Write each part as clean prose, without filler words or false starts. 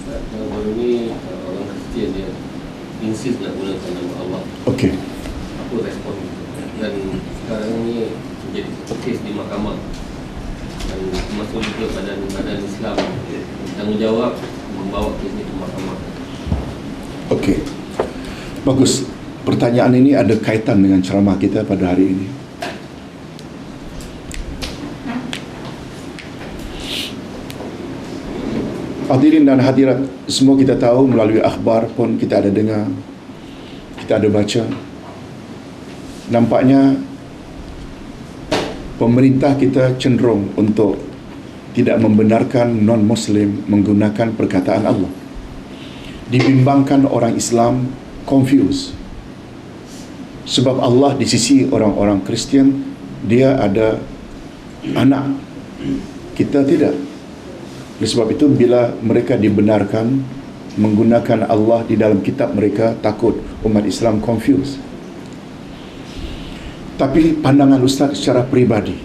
Baru ni orang Kristian dia insist nak gunakan nama Allah. Okey. Apa respon itu? Dan sekarang ni menjadi satu kes di mahkamah dan termasuk juga badan Islam tanggungjawab membawa kes ini ke mahkamah. Okey. Bagus. Pertanyaan ini ada kaitan dengan ceramah kita pada hari ini. Hadirin dan hadirat, semua kita tahu melalui akhbar pun kita ada dengar, kita ada baca. Nampaknya pemerintah kita cenderung untuk tidak membenarkan non-Muslim menggunakan perkataan Allah. Dibimbangkan orang Islam confused. Sebab Allah di sisi orang-orang Kristian, dia ada anak, kita tidak. Oleh sebab itu, bila mereka dibenarkan menggunakan Allah di dalam kitab mereka, takut umat Islam confused. Tapi pandangan Ustaz secara peribadi,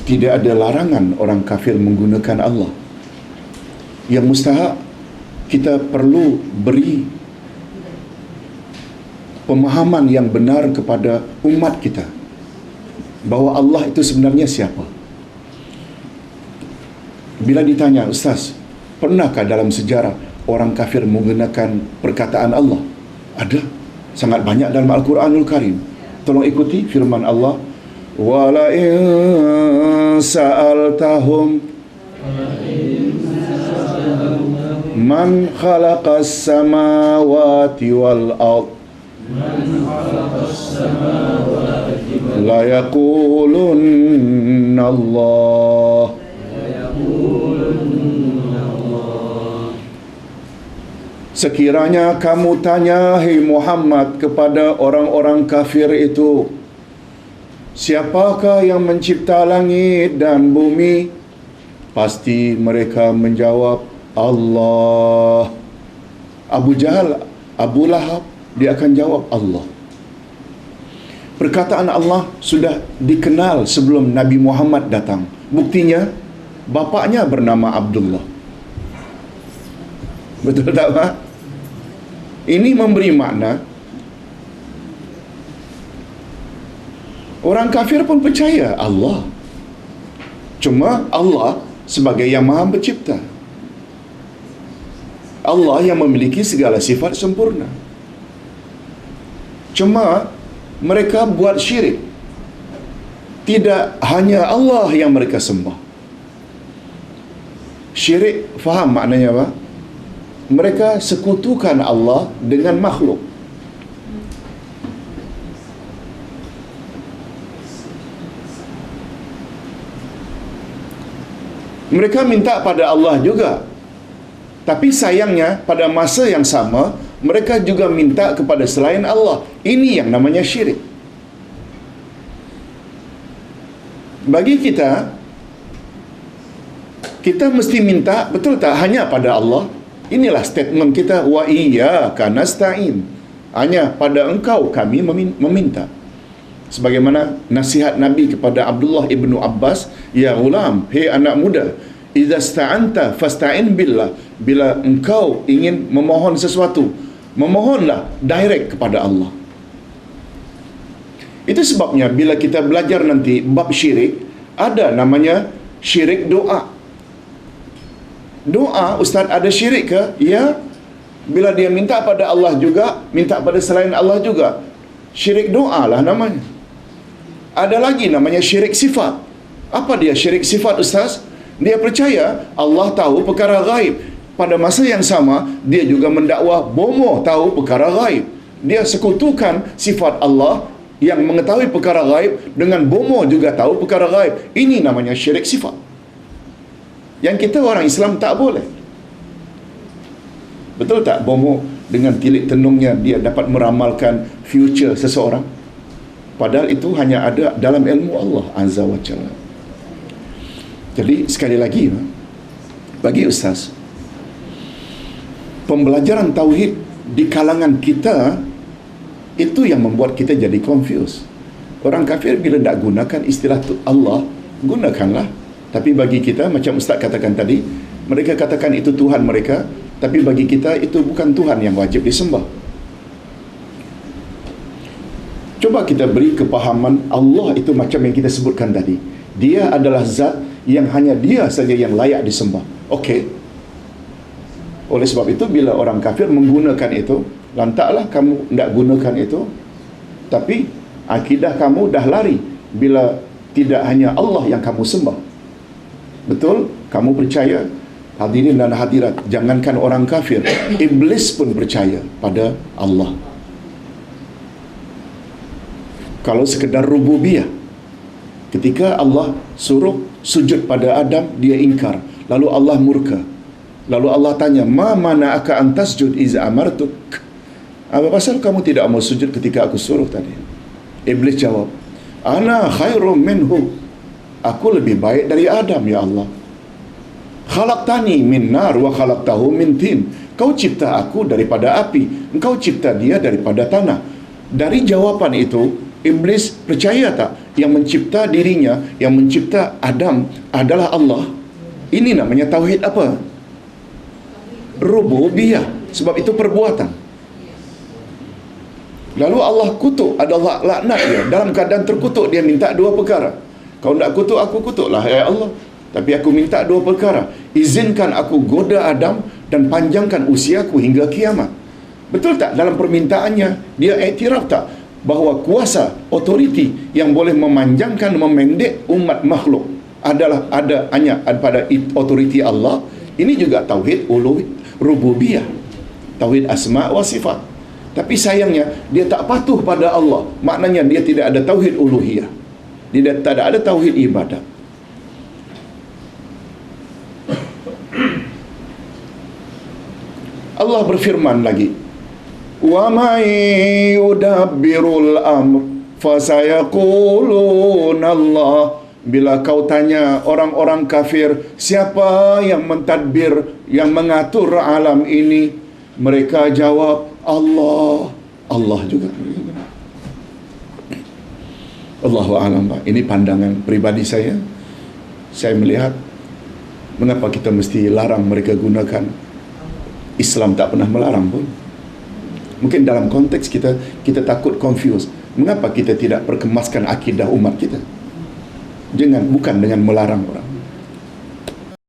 tidak ada larangan orang kafir menggunakan Allah. Yang mustahak, kita perlu beri pemahaman yang benar kepada umat kita bahawa Allah itu sebenarnya siapa. Bila ditanya, Ustaz, pernahkah dalam sejarah orang kafir menggunakan perkataan Allah? Ada. Sangat banyak dalam Al-Quranul Karim. Tolong ikuti firman Allah. Wala in sa'altahum man khalaqas samawati wal ard la yaqulunna Allah. Sekiranya kamu tanya, hai Muhammad, kepada orang-orang kafir itu, siapakah yang mencipta langit dan bumi? Pasti mereka menjawab, Allah. Abu Jahal, Abu Lahab, dia akan jawab Allah. Perkataan Allah sudah dikenal sebelum Nabi Muhammad datang. Buktinya, bapaknya bernama Abdullah. Betul tak, Pak? Ini memberi makna orang kafir pun percaya Allah. Cuma Allah sebagai yang Maha Pencipta, Allah yang memiliki segala sifat sempurna. Cuma mereka buat syirik. Tidak hanya Allah yang mereka sembah. Syirik, faham maknanya apa? Mereka sekutukan Allah dengan makhluk. Mereka minta pada Allah juga. Tapi sayangnya pada masa yang sama, mereka juga minta kepada selain Allah. Ini yang namanya syirik. Bagi kita mesti minta, betul tak, hanya pada Allah. Inilah statement kita, wa iyyaka nasta'in. Hanya pada engkau kami meminta. Sebagaimana nasihat Nabi kepada Abdullah ibnu Abbas, ya ghulam, hei anak muda, idza sta'anta fasta'in billah. Bila engkau ingin memohon sesuatu, memohonlah direct kepada Allah. Itu sebabnya bila kita belajar nanti bab syirik, ada namanya syirik doa. Doa, Ustaz, ada syirik ke? Ya. Bila dia minta pada Allah juga, minta pada selain Allah juga, syirik doa lah namanya. Ada lagi namanya syirik sifat. Apa dia syirik sifat, Ustaz? Dia percaya Allah tahu perkara ghaib. Pada masa yang sama, dia juga mendakwa bomoh tahu perkara ghaib. Dia sekutukan sifat Allah yang mengetahui perkara ghaib dengan bomoh juga tahu perkara ghaib. Ini namanya syirik sifat. Yang kita orang Islam tak boleh. Betul tak? Bomoh dengan tilik tenungnya dia dapat meramalkan future seseorang. Padahal itu hanya ada dalam ilmu Allah Azza wa Jalla. Jadi sekali lagi, bagi Ustaz, pembelajaran tauhid di kalangan kita itu yang membuat kita jadi confused. Orang kafir bila tak gunakan istilah Allah, gunakanlah. Tapi bagi kita, macam Ustaz katakan tadi, mereka katakan itu Tuhan mereka, Tapi bagi kita itu bukan Tuhan yang wajib disembah. Coba kita beri kepahaman Allah itu macam yang kita sebutkan tadi. Dia adalah zat yang hanya dia saja yang layak disembah. Okey. Oleh sebab itu bila orang kafir menggunakan itu, lantaklah kamu tidak gunakan itu. Tapi akidah kamu dah lari bila tidak hanya Allah yang kamu sembah. Betul? Kamu percaya? Hadirin dan hadirat, jangankan orang kafir, iblis pun percaya pada Allah. Kalau sekedar rububiyah, ketika Allah suruh sujud pada Adam, dia ingkar. Lalu Allah murka. Lalu Allah tanya, "Ma mana'aka an tasjud iz amartuk?" Apa pasal kamu tidak mau sujud ketika aku suruh tadi? Iblis jawab, "Ana khairum minhu." Aku lebih baik dari Adam, ya Allah. "Khalaqtani min nar wa khalaqtahu min tin." Kau cipta aku daripada api, engkau cipta dia daripada tanah. Dari jawapan itu, iblis percaya tak yang mencipta dirinya, yang mencipta Adam adalah Allah? Ini namanya tauhid apa? Rububiyah. Sebab itu perbuatan. Lalu Allah kutuk, adalah laknat dia. Dalam keadaan terkutuk, dia minta dua perkara. Kau nak kutuk aku, kutuklah ya Allah. Tapi aku minta dua perkara. Izinkan aku goda Adam dan panjangkan usiaku hingga kiamat. Betul tak dalam permintaannya dia iktiraf tak bahawa kuasa otoriti yang boleh memanjangkan memendek umat makhluk adalah ada hanya pada otoriti Allah. Ini juga tauhid rububiyah, tauhid asma wa sifat. Tapi sayangnya dia tak patuh pada Allah. Maknanya dia tidak ada tauhid uluhiyah. Dia tidak ada tauhid ibadat. Allah berfirman lagi, "Wa may yudabbirul amr fasayaquluna Allah." Bila kau tanya orang-orang kafir, siapa yang mentadbir, yang mengatur alam ini, mereka jawab, Allah. Allah juga. Allahu a'lam. Ini pandangan pribadi saya. Saya melihat mengapa kita mesti larang mereka gunakan. Islam tak pernah melarang pun. Mungkin dalam konteks kita takut confuse. Mengapa kita tidak perkemaskan akidah umat kita? Bukan dengan melarang orang.